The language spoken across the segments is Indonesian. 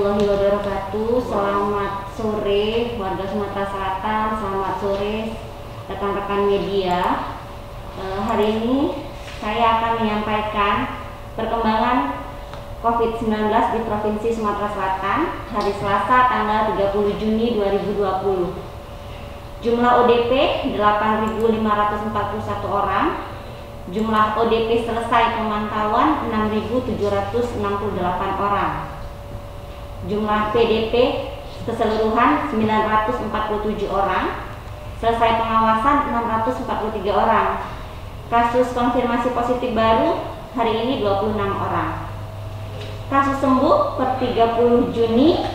warahmatullahi wabarakatuh. Selamat sore warga Sumatera Selatan, selamat sore rekan-rekan media. Hari ini saya akan menyampaikan perkembangan COVID-19 di Provinsi Sumatera Selatan hari Selasa tanggal 30 Juni 2020. Jumlah ODP 8.541 orang. Jumlah ODP selesai pemantauan 6.768 orang. Jumlah PDP keseluruhan 947 orang. Selesai pengawasan 643 orang. Kasus konfirmasi positif baru hari ini 26 orang. Kasus sembuh per 30 Juni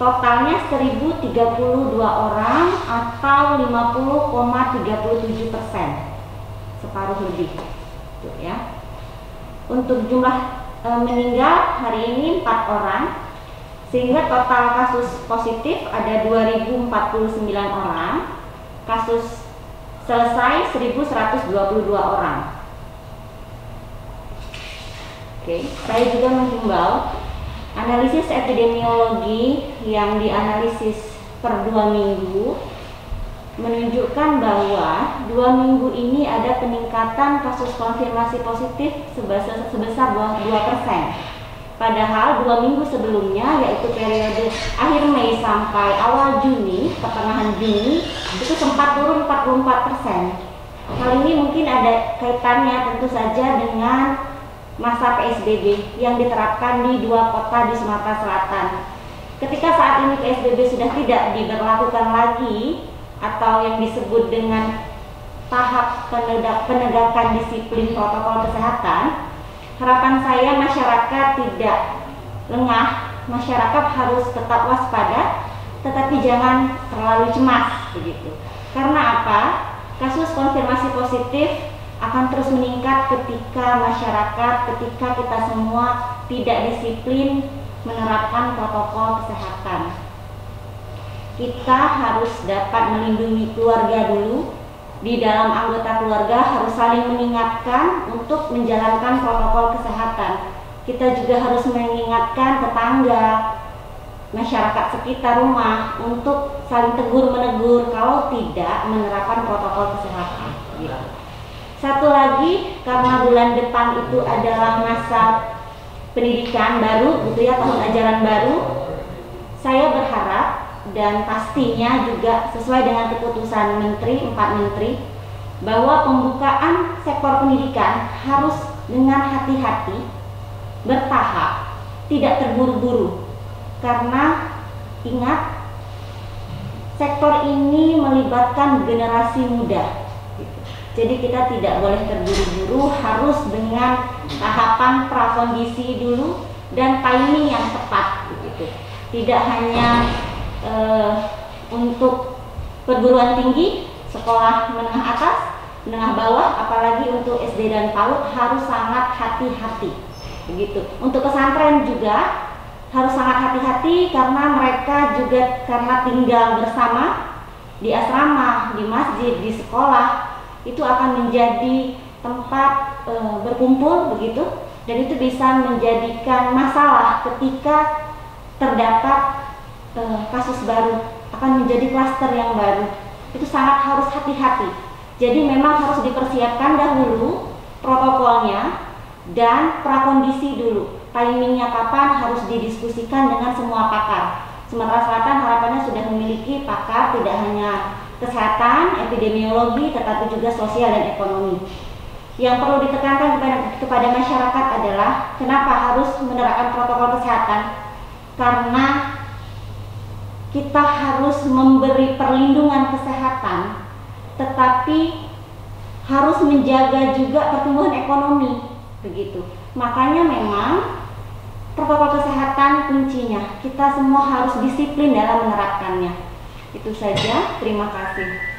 totalnya 1.032 orang atau 50,37%. Separuh lebih tuh ya. Untuk jumlah meninggal hari ini 4 orang, sehingga total kasus positif ada 2.049 orang, kasus selesai 1.122 orang. Oke, saya juga menghimbau analisis epidemiologi yang dianalisis per 2 minggu menunjukkan bahwa 2 minggu ini ada peningkatan kasus konfirmasi positif sebesar 2%. Padahal 2 minggu sebelumnya, yaitu periode akhir Mei sampai awal Juni, pertengahan Juni, itu sempat turun 44%. Hal ini mungkin ada kaitannya tentu saja dengan masa PSBB yang diterapkan di 2 kota di Sumatera Selatan. Ketika saat ini PSBB sudah tidak diberlakukan lagi, atau yang disebut dengan tahap penegakan disiplin protokol kesehatan, harapan saya masyarakat tidak lengah, masyarakat harus tetap waspada, tetapi jangan terlalu cemas begitu. Karena apa? Kasus konfirmasi positif akan terus meningkat ketika ketika kita semua tidak disiplin menerapkan protokol kesehatan. Kita harus dapat melindungi keluarga dulu. Di dalam anggota keluarga harus saling mengingatkan untuk menjalankan protokol kesehatan. Kita juga harus mengingatkan tetangga, masyarakat sekitar rumah untuk saling tegur-menegur kalau tidak menerapkan protokol kesehatan. Satu lagi, karena bulan depan itu adalah masa pendidikan baru, gitu ya, tahun ajaran baru, saya berharap dan pastinya juga sesuai dengan keputusan Menteri, 4 Menteri, bahwa pembukaan sektor pendidikan harus dengan hati-hati, bertahap, tidak terburu-buru. Karena ingat, sektor ini melibatkan generasi muda. Jadi kita tidak boleh terburu-buru, harus dengan tahapan prakondisi dulu dan timing yang tepat begitu. Tidak hanya untuk perguruan tinggi, sekolah menengah atas, menengah bawah, apalagi untuk SD dan PAUD harus sangat hati-hati begitu. Untuk pesantren juga harus sangat hati-hati karena mereka juga karena tinggal bersama di asrama, di masjid, di sekolah, itu akan menjadi tempat berkumpul begitu, dan itu bisa menjadikan masalah ketika terdapat kasus baru, akan menjadi klaster yang baru. Itu sangat harus hati-hati. Jadi memang harus dipersiapkan dahulu protokolnya dan prakondisi dulu. Timingnya kapan harus didiskusikan dengan semua pakar. Sumatera Selatan harapannya sudah memiliki pakar tidak hanya kesehatan, epidemiologi, tetapi juga sosial dan ekonomi. Yang perlu ditekankan kepada masyarakat adalah kenapa harus menerapkan protokol kesehatan? Karena kita harus memberi perlindungan kesehatan, tetapi harus menjaga juga pertumbuhan ekonomi, begitu. Makanya memang protokol kesehatan kuncinya. Kita semua harus disiplin dalam menerapkannya. Itu saja, terima kasih.